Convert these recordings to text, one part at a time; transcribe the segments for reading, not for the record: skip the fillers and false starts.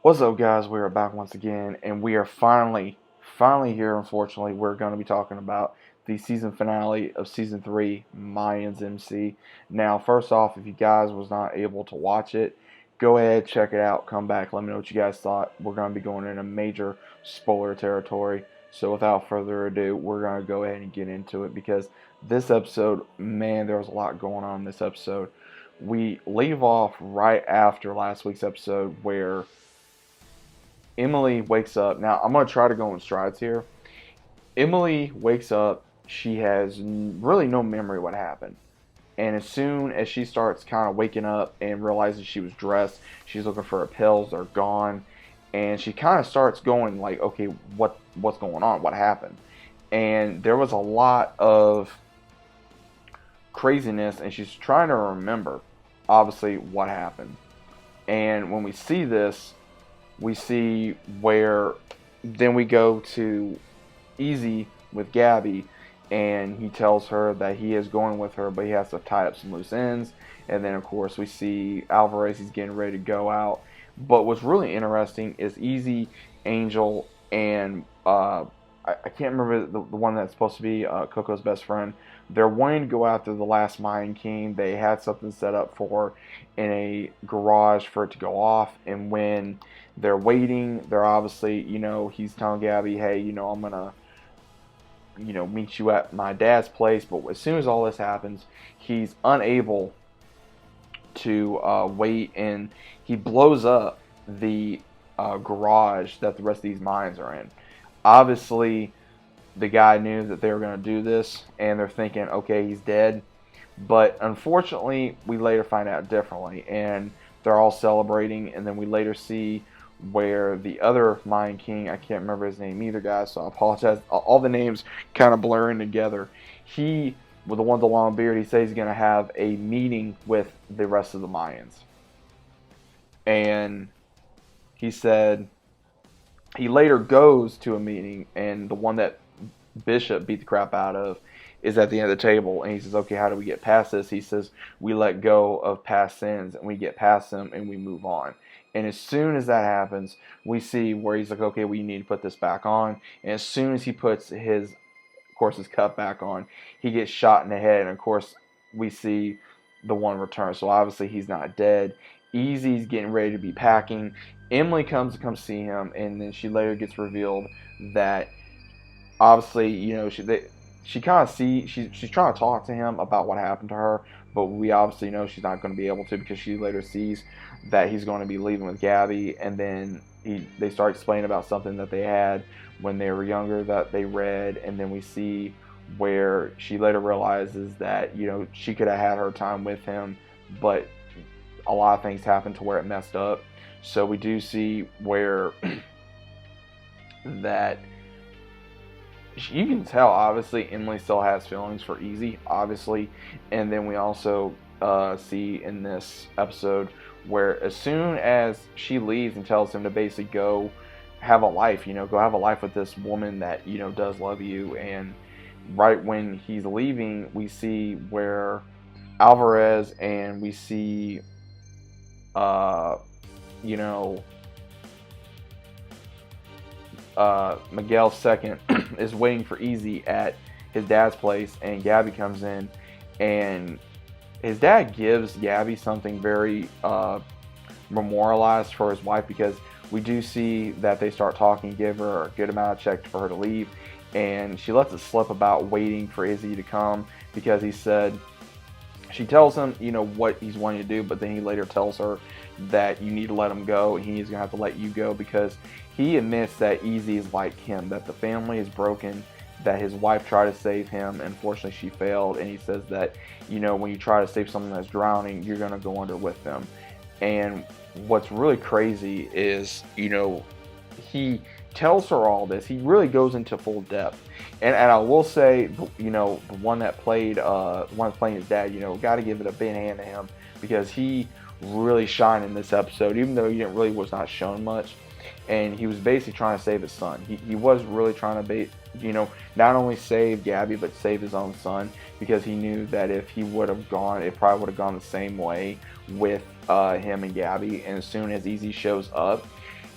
What's up, guys? We are back once again, and we are finally here. Unfortunately, we're going to be talking about the season finale of season 3, Mayans MC. Now, first off, if you guys was not able to watch it, go ahead, check it out, come back, let me know what you guys thought. We're going to be going in a major spoiler territory. So, without further ado, we're going to go ahead and get into it because this episode, man, there was a lot going on in this episode. We leave off right after last week's episode where Emily wakes up. Now, I'm going to try to go in strides here. Emily wakes up. She has really no memory of what happened. And as soon as she starts kind of waking up and realizes she was dressed, she's looking for her pills. They're gone. And she kind of starts going like, okay, what's going on? What happened? And there was a lot of craziness, and she's trying to remember, obviously, what happened. And when we see this, we see where then we go to Easy with Gabby, and he tells her that he is going with her, but he has to tie up some loose ends. And then, of course, we see Alvarez, he's getting ready to go out. But what's really interesting is Easy, Angel, and I can't remember the one that's supposed to be Coco's best friend. They're wanting to go after the last Mayan King. They had something set up for in a garage for it to go off. And when they're waiting, they're obviously, he's telling Gabby, hey, I'm going to, meet you at my dad's place. But as soon as all this happens, he's unable to wait, and he blows up the garage that the rest of these mines are in. Obviously, the guy knew that they were going to do this, and they're thinking, okay, he's dead. But unfortunately, we later find out differently, and they're all celebrating. And then we later see where the other Mayan King, I can't remember his name either, guys, so I apologize. All the names kind of blurring together. He, with the one with the long beard, he says he's going to have a meeting with the rest of the Mayans. And he said he later goes to a meeting, and the one that Bishop beat the crap out of is at the end of the table, and he says, okay, how do we get past this? He says, we let go of past sins, and we get past them, and we move on. And as soon as that happens, we see where he's like, okay, we need to put this back on. And as soon as he puts his cup back on, he gets shot in the head, and of course, we see the one return. So obviously, he's not dead. Easy's getting ready to be packing. Emily comes to come see him, and then she later gets revealed that obviously, she kind of she's trying to talk to him about what happened to her, but we obviously know she's not going to be able to because she later sees that he's going to be leaving with Gabby, and then they start explaining about something that they had when they were younger that they read, and then we see where she later realizes that she could have had her time with him, but a lot of things happened to where it messed up. So we do see where that you can tell, obviously, Emily still has feelings for Easy, obviously. And then we also see in this episode where as soon as she leaves and tells him to basically go have a life, go have a life with this woman that, does love you. And right when he's leaving, we see where Alvarez and we see, Miguel second is waiting for Easy at his dad's place, and Gabby comes in, and his dad gives Gabby something very memorialized for his wife, because we do see that they start talking, give her a good amount of check for her to leave, and she lets it slip about waiting for Izzy to come, because he said, she tells him, what he's wanting to do, but then he later tells her that you need to let him go, and he's going to have to let you go, because he admits that Easy is like him, that the family is broken, that his wife tried to save him, and unfortunately she failed, and he says that, when you try to save someone that's drowning, you're going to go under with them. And what's really crazy is, he tells her all this. He really goes into full depth. And I will say, the one that played, playing his dad, got to give it a big hand to him, because he really shined in this episode, even though he was not shown much. And he was basically trying to save his son. He was really trying to not only save Gabby, but save his own son, because he knew that if he would have gone, it probably would have gone the same way with him and Gabby. And as soon as Easy shows up,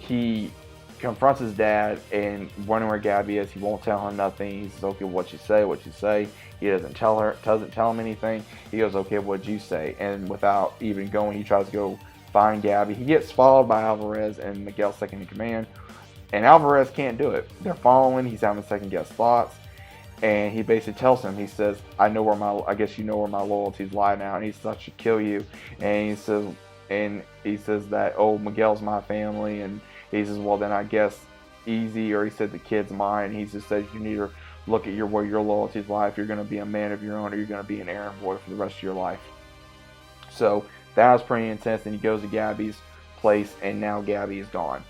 he confronts his dad and wondering where Gabby is. He won't tell her nothing. He says, "Okay, what you say? What you say?" He doesn't tell him anything. He goes, "Okay, what'd you say?" And without even going, he tries to go find Gabby. He gets followed by Alvarez and Miguel second in command, and Alvarez can't do it. They're following. He's having second guess thoughts, and he basically tells him, he says, I guess you know where my loyalties lie now." And he says, "I should kill you." And he says that, "Oh, Miguel's my family." And he says, "Well, then I guess easy," or he said, "the kid's mine." And he just says, "You need to look at where your loyalties lie. If you're going to be a man of your own, or you're going to be an errand boy for the rest of your life." So that was pretty intense. And he goes to Gabby's place, and now Gabby is gone.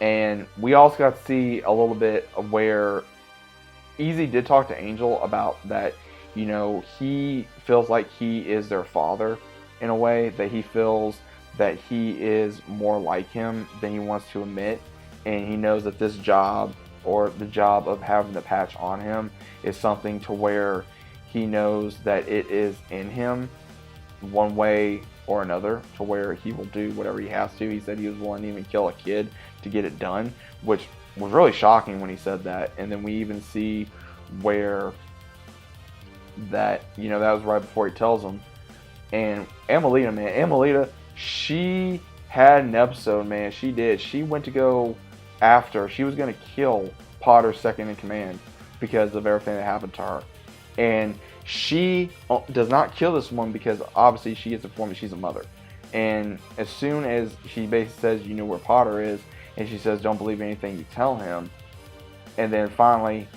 And we also got to see a little bit of where Easy did talk to Angel about that, he feels like he is their father in a way, that he feels that he is more like him than he wants to admit. And he knows that this job, or the job of having the patch on him, is something to where he knows that it is in him one way or another, to where he will do whatever he has to. He said he was willing to even kill a kid to get it done, which was really shocking when he said that. And then we even see where that was right before he tells him. And Emilia, she had an episode, man. She did. She went to go after. She was going to kill Potter's second in command because of everything that happened to her. And she does not kill this woman because obviously she gets informed that she's a mother. And as soon as she basically says, "You know where Potter is," and she says, "Don't believe anything you tell him," and then finally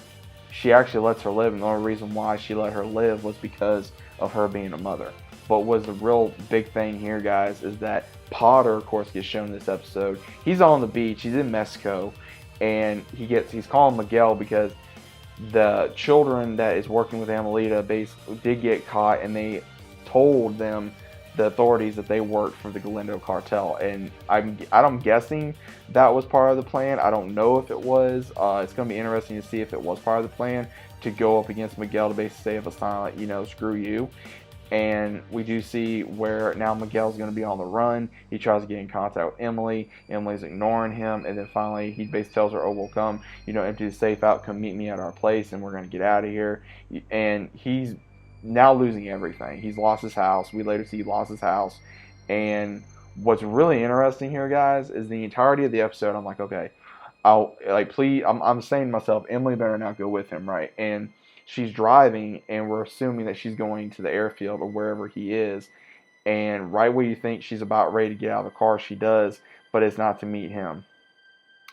she actually lets her live. And the only reason why she let her live was because of her being a mother. But was the real big thing here, guys, is that Potter, of course, gets shown in this episode. He's on the beach. He's in Mexico, and he's calling Miguel because the children that is working with Emilia basically did get caught, and they told the authorities that they worked for the Galindo cartel. And I'm guessing that was part of the plan. I don't know if it was. It's going to be interesting to see if it was part of the plan to go up against Miguel to basically say of a silent, screw you. And we do see where now Miguel's going to be on the run. He tries to get in contact with Emily. Emily's ignoring him. And then finally, he basically tells her, "Oh, we'll come, empty the safe out. Come meet me at our place, and we're going to get out of here." And he's now losing everything. He's lost his house. We later see he lost his house. And what's really interesting here, guys, is the entirety of the episode, I'm like, okay, please, I'm saying to myself, Emily better not go with him, right? And she's driving, and we're assuming that she's going to the airfield or wherever he is. And right where you think she's about ready to get out of the car, she does, but it's not to meet him.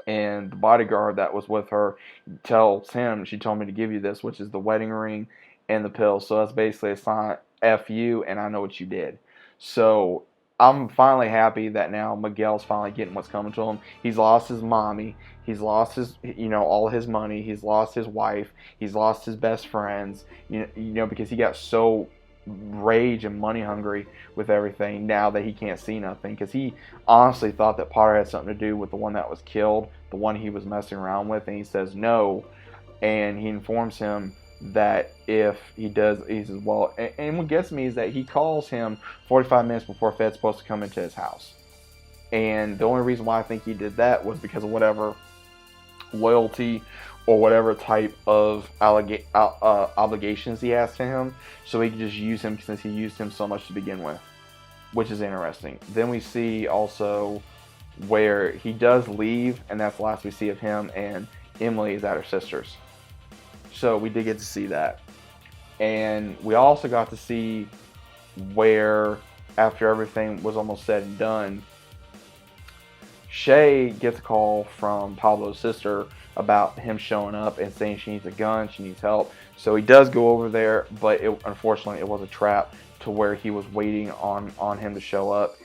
And the bodyguard that was with her tells him, "She told me to give you this," which is the wedding ring and the pill. So that's basically a sign, F you, and I know what you did. So I'm finally happy that now Miguel's finally getting what's coming to him. He's lost his mommy. He's lost his, all his money. He's lost his wife. He's lost his best friends, because he got so rage and money hungry with everything now that he can't see nothing. Because he honestly thought that Potter had something to do with the one that was killed, the one he was messing around with, and he says no. And he informs him that if he does, he says, well, and what gets me is that he calls him 45 minutes before Fed's supposed to come into his house. And the only reason why I think he did that was because of whatever loyalty or whatever type of obligations he has to him, so he can just use him since he used him so much to begin with, which is interesting. Then we see also where he does leave, and that's the last we see of him, and Emily is at her sister's. So we did get to see that. And we also got to see where, after everything was almost said and done, Shay gets a call from Pablo's sister about him showing up and saying she needs a gun, she needs help. So he does go over there, but unfortunately it was a trap to where he was waiting on him to show up.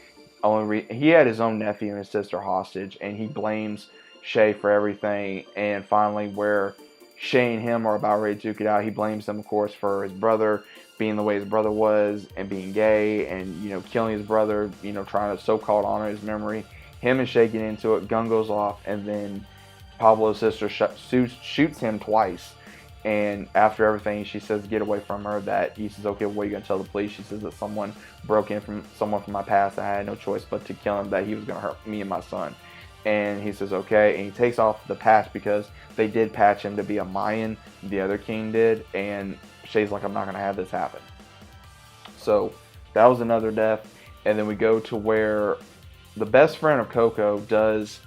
He had his own nephew and his sister hostage, and he blames Shay for everything. And finally, where Shay and him are about ready to duke it out, he blames him, of course, for his brother being the way his brother was and being gay and, killing his brother, trying to so-called honor his memory. Him and Shay get into it, gun goes off, and then Pablo's sister shoots him twice. And after everything, she says, get away from her. That he says, okay, what are you going to tell the police? She says that someone broke in from someone from my past. I had no choice but to kill him, that he was going to hurt me and my son. And he says, okay. And he takes off the patch because they did patch him to be a Mayan. The other king did. And Shay's like, I'm not going to have this happen. So that was another death. And then we go to where the best friend of Coco does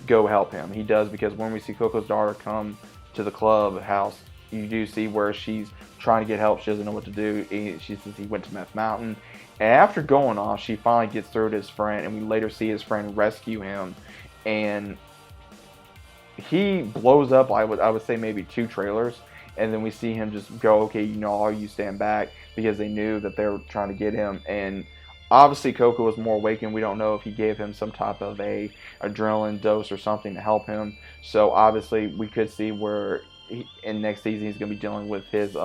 go help him. He does, because when we see Coco's daughter come to the club house, you do see where she's trying to get help. She doesn't know what to do. She says he went to Meth Mountain. And after going off, she finally gets through to his friend, and we later see his friend rescue him. And he blows up, I would say maybe 2 trailers. And then we see him just go, okay, all you stand back, because they knew that they were trying to get him. And obviously Coco was more awakened. We don't know if he gave him some type of a adrenaline dose or something to help him. So obviously we could see where in next season he's going to be dealing with his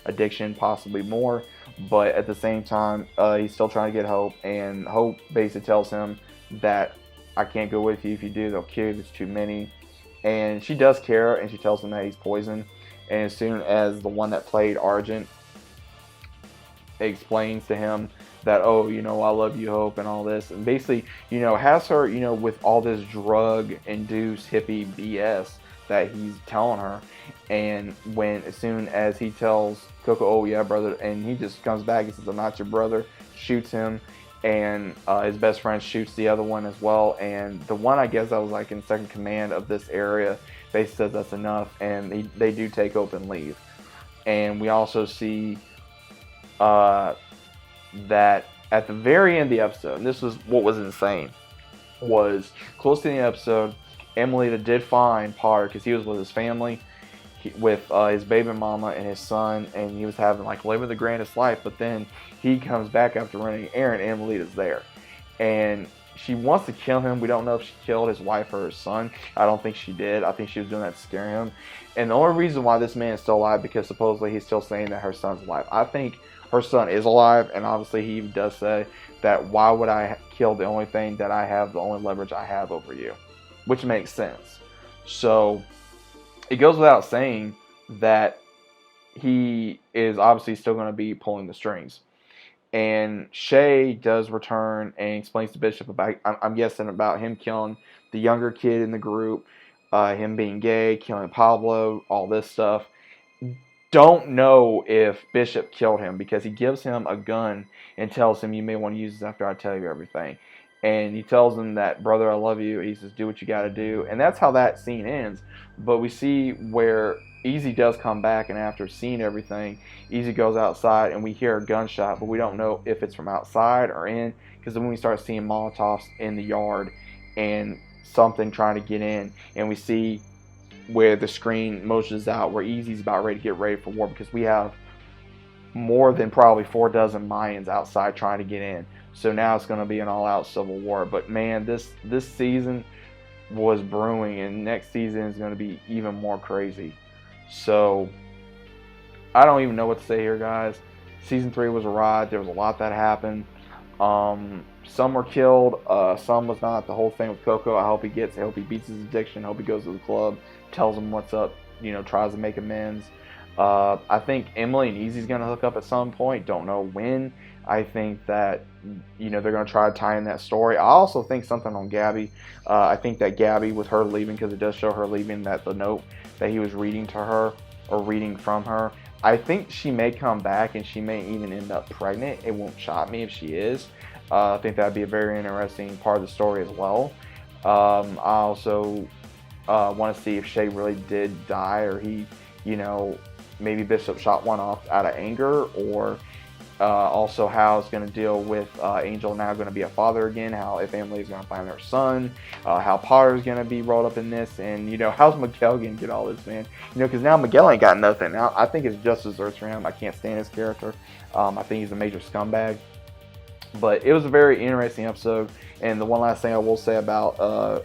addiction, possibly more. But at the same time, he's still trying to get Hope. And Hope basically tells him that I can't go with you. If you do, they'll kill you. There's too many. And she does care, and she tells him that he's poisoned. And as soon as the one that played Argent explains to him that, oh, I love you, Hope, and all this, and basically, has her, with all this drug-induced hippie BS that he's telling her. And as soon as he tells Coco, oh yeah, brother, and he just comes back and says, I'm not your brother, shoots him, and his best friend shoots the other one as well. And the one, I guess, that was like in second command of this area, basically says that's enough, and they do take Hope and leave. And we also see that at the very end of the episode, and this was what was insane, was close to the episode, Emilia did find Potter, because he was with his family, with his baby mama and his son, and he was having living the grandest life. But then he comes back after running errand, and Emilia's there, and she wants to kill him. We don't know if she killed his wife or his son. I don't think she did. I think she was doing that to scare him. And the only reason why this man is still alive, because supposedly he's still saying that her son's alive. I think her son is alive, and obviously he does say that, why would I kill the only thing that I have, the only leverage I have over you? Which makes sense. So it goes without saying that he is obviously still going to be pulling the strings. And Shay does return and explains to Bishop about, I'm guessing, about him killing the younger kid in the group, him being gay, killing Pablo, all this stuff. Don't know if Bishop killed him, because he gives him a gun and tells him, you may want to use this after I tell you everything. And he tells him that, brother, I love you. He says, do what you got to do. And that's how that scene ends. But we see where Easy does come back, and after seeing everything, Easy goes outside, and we hear a gunshot, but we don't know if it's from outside or in, because then we start seeing Molotovs in the yard and something trying to get in, and we see where the screen motions out where Easy's about ready to get ready for war, because we have more than probably 4 dozen Mayans outside trying to get in. So now it's going to be an all-out civil war. But man, this season was brewing, and next season is going to be even more crazy. So I don't even know what to say here, guys. Season 3 was a ride. There was a lot that happened. Some were killed. Some was not. The whole thing with Coco, I hope he beats his addiction. I hope he goes to the club, tells him what's up, tries to make amends. I think Emily and Easy's going to hook up at some point. Don't know when. I think that, they're going to try to tie in that story. I also think something on Gabby. I think that Gabby, with her leaving, because it does show her leaving, that the note that he was reading to her, or reading from her, I think she may come back, and she may even end up pregnant. It won't shock me if she is. I think that would be a very interesting part of the story as well. I also want to see if Shay really did die, or he, maybe Bishop shot one off out of anger, or also how it's going to deal with Angel now going to be a father again, how if Emily's going to find her son, how Potter's going to be rolled up in this, and how's Miguel going to get all this, man? Because now Miguel ain't got nothing. Now I think it's just desserts for him. I can't stand his character. I think he's a major scumbag. But it was a very interesting episode. And the one last thing I will say about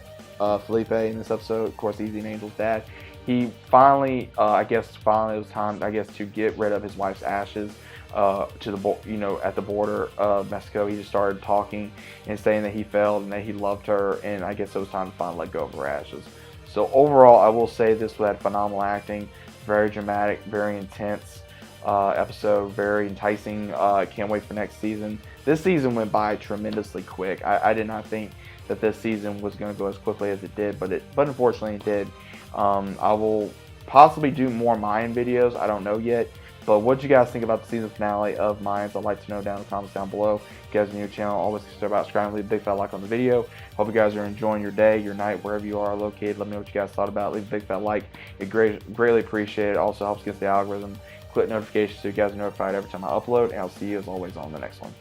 Felipe in this episode, of course, Easy and Angel's dad, he finally, it was time, to get rid of his wife's ashes to the, at the border of Mexico. He just started talking and saying that he failed and that he loved her, and I guess it was time to finally let go of her ashes. So overall, I will say this had phenomenal acting, very dramatic, very intense episode, very enticing. Can't wait for next season. This season went by tremendously quick. I did not think that this season was going to go as quickly as it did, but unfortunately it did. I will possibly do more Mayan videos. I don't know yet. But what do you guys think about the season finale of Mayans? I'd like to know down in the comments down below. If you guys are new to the channel, always consider about subscribing, leave a big fat like on the video. Hope you guys are enjoying your day, your night, wherever you are located. Let me know what you guys thought about it. Leave a big fat like. It greatly appreciated. It also helps against the algorithm. Click notifications so you guys are notified every time I upload. And I'll see you as always on the next one.